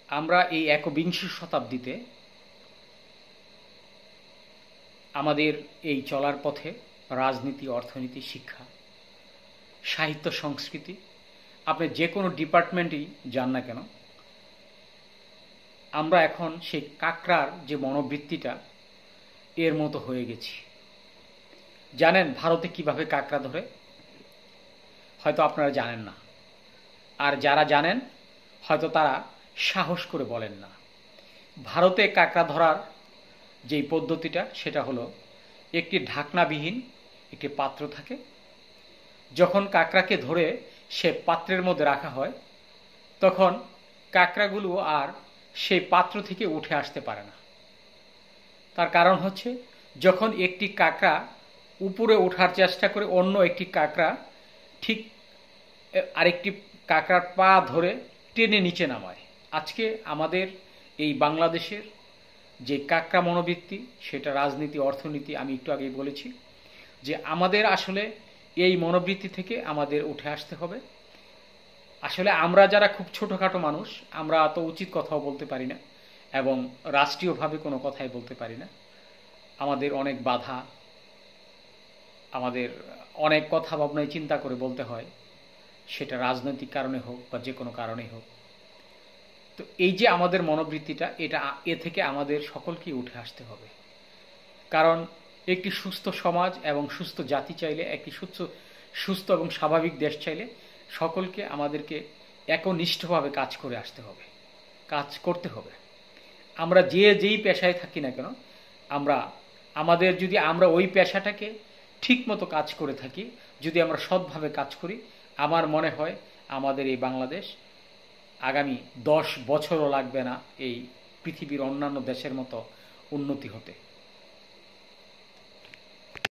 আমরা এই একবিংশ শতাব্দীতে আমাদের এই চলার পথে রাজনীতি, অর্থনীতি, শিক্ষা, সাহিত্য, সংস্কৃতি, আপনি যে কোনো ডিপার্টমেন্টেই যান না কেন, আমরা এখন সেই কাকড়ার যে মনোবৃত্তিটা এর মতো হয়ে গেছি। জানেন ভারতে কিভাবে কাকড়া ধরে? হয়তো আপনারা জানেন না, আর যারা জানেন হয়তো তারা সাহস করে বলেন না। ভারতে কাকড়া ধরার যেই পদ্ধতিটা সেটা হলো একটি ঢাকনাবিহীন একটি পাত্র থাকে। যখন কাকড়াকে ধরে সে পাত্রের মধ্যে রাখা হয় তখন কাকড়াগুলো আর সেই পাত্র থেকে উঠে আসতে পারে না। তার কারণ হচ্ছে যখন একটি কাকড়া উপরে ওঠার চেষ্টা করে অন্য একটি কাকড়া ঠিক আরেকটি কাকড়ার পা ধরে টেনে নিচে নামায়। আজকে আমাদের এই বাংলাদেশের যে কাকড়া মনোবৃত্তি, সেটা রাজনীতি, অর্থনীতি, আমি একটু আগেই বলেছি যে আমাদের আসলে এই মনোবৃত্তি থেকে আমাদের উঠে আসতে হবে। আসলে আমরা যারা খুব ছোটোখাটো মানুষ, আমরা তো উচিত কথাও বলতে পারি না এবং রাষ্ট্রীয়ভাবে কোনো কথাই বলতে পারি না। আমাদের অনেক বাধা, আমাদের অনেক কথা ভাবনায় চিন্তা করে বলতে হয়, সেটা রাজনৈতিক কারণে হোক বা যে কোনো কারণেই হোক। তো এই যে আমাদের মনোবৃত্তিটা, এটা এ থেকে আমাদের সকলকেই উঠে আসতে হবে। কারণ একটি সুস্থ সমাজ এবং সুস্থ জাতি চাইলে, একটি সুস্থ এবং স্বাভাবিক দেশ চাইলে সকলকে আমাদেরকে একনিষ্ঠভাবে কাজ করে আসতে হবে, কাজ করতে হবে। আমরা যেই পেশায় থাকি না কেন, যদি আমরা ওই পেশাটাকে ঠিক মতো কাজ করে থাকি, যদি আমরা সৎভাবে কাজ করি, আমার মনে হয় আমাদের এই বাংলাদেশ আগামী 10 বছরও লাগবে না এই পৃথিবীর অন্যান্য দেশের মতো উন্নতি হতে।